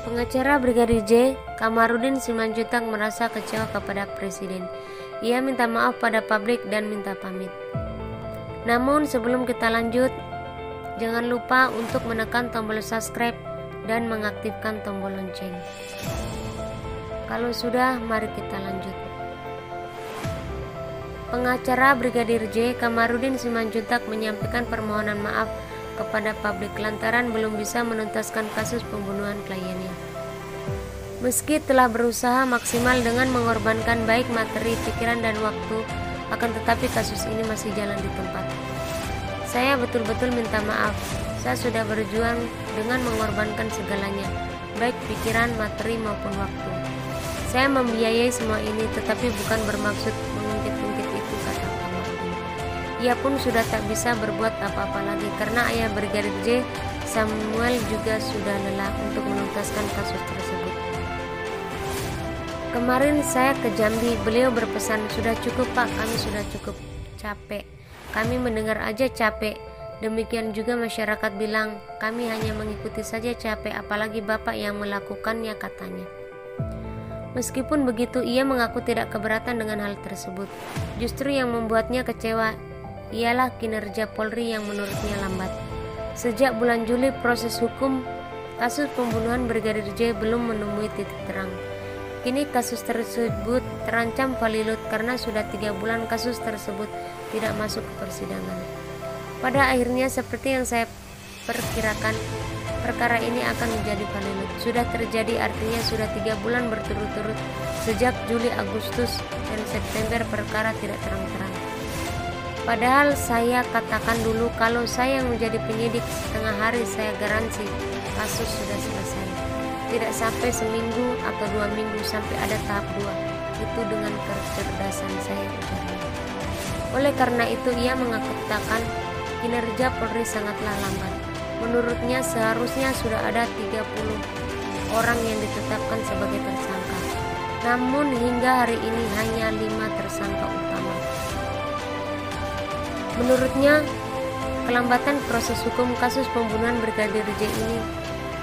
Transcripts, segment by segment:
Pengacara Brigadir J, Kamarudin Simanjuntak merasa kecewa kepada Presiden. Ia minta maaf pada publik dan minta pamit. Namun sebelum kita lanjut, jangan lupa untuk menekan tombol subscribe dan mengaktifkan tombol lonceng. Kalau sudah, mari kita lanjut. Pengacara Brigadir J, Kamarudin Simanjuntak menyampaikan permohonan maaf kepada publik lantaran belum bisa menuntaskan kasus pembunuhan kliennya. Meski telah berusaha maksimal dengan mengorbankan baik materi, pikiran, dan waktu, akan tetapi kasus ini masih jalan di tempat. Saya betul-betul minta maaf. Saya sudah berjuang dengan mengorbankan segalanya, baik pikiran, materi, maupun waktu. Saya membiayai semua ini, tetapi bukan bermaksud mengungkit-ungkit itu, kata Kamarudin. Ia pun sudah tak bisa berbuat apa-apa lagi karena ayah Brigadir J, Samuel, juga sudah lelah untuk menuntaskan kasus tersebut. Kemarin saya ke Jambi, beliau berpesan, "Sudah cukup Pak, kami sudah cukup capek. Kami mendengar aja capek." Demikian juga masyarakat bilang, "Kami hanya mengikuti saja capek, apalagi Bapak yang melakukannya," katanya. Meskipun begitu, ia mengaku tidak keberatan dengan hal tersebut. Justru yang membuatnya kecewa ialah kinerja Polri yang menurutnya lambat. Sejak bulan Juli, proses hukum kasus pembunuhan Brigadir J belum menemui titik terang. Kini kasus tersebut terancam valilut karena sudah 3 bulan kasus tersebut tidak masuk ke persidangan. Pada akhirnya, seperti yang saya perkirakan, perkara ini akan menjadi valilut. Sudah terjadi, artinya sudah 3 bulan berturut-turut sejak Juli, Agustus, dan September perkara tidak terang-terang. Padahal saya katakan dulu kalau saya yang menjadi penyidik, setengah hari saya garansi kasus sudah selesai. Tidak sampai seminggu atau 2 minggu sampai ada tahap 2. Itu dengan kecerdasan saya, ujarnya. Oleh karena itu ia mengatakan kinerja Polri sangatlah lambat. Menurutnya seharusnya sudah ada 30 orang yang ditetapkan sebagai tersangka. Namun hingga hari ini hanya 5 tersangka utama. Menurutnya, kelambatan proses hukum kasus pembunuhan Brigadir J ini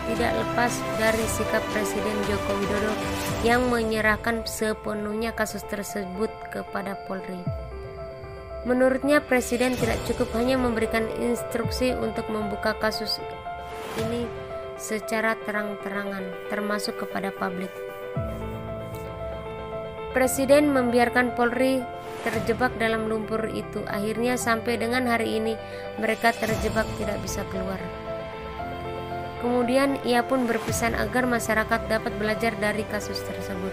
tidak lepas dari sikap Presiden Joko Widodo yang menyerahkan sepenuhnya kasus tersebut kepada Polri. Menurutnya, Presiden tidak cukup hanya memberikan instruksi untuk membuka kasus ini secara terang-terangan, termasuk kepada publik. Presiden membiarkan Polri terjebak dalam lumpur itu. Akhirnya sampai dengan hari ini mereka terjebak tidak bisa keluar. Kemudian ia pun berpesan agar masyarakat dapat belajar dari kasus tersebut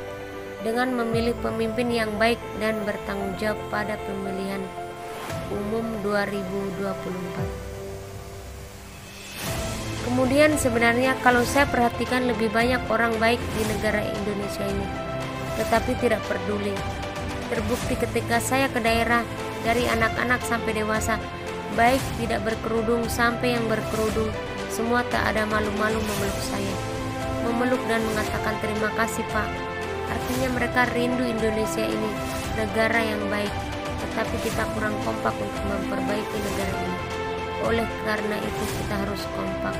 dengan memilih pemimpin yang baik dan bertanggung jawab pada pemilihan umum 2024. Kemudian sebenarnya kalau saya perhatikan lebih banyak orang baik di negara Indonesia ini, tetapi tidak peduli. Terbukti ketika saya ke daerah, dari anak-anak sampai dewasa, baik tidak berkerudung sampai yang berkerudung, semua tak ada malu-malu memeluk saya, memeluk dan mengatakan terima kasih Pak. Artinya mereka rindu Indonesia ini, negara yang baik, tetapi kita kurang kompak untuk memperbaiki negara ini. Oleh karena itu kita harus kompak.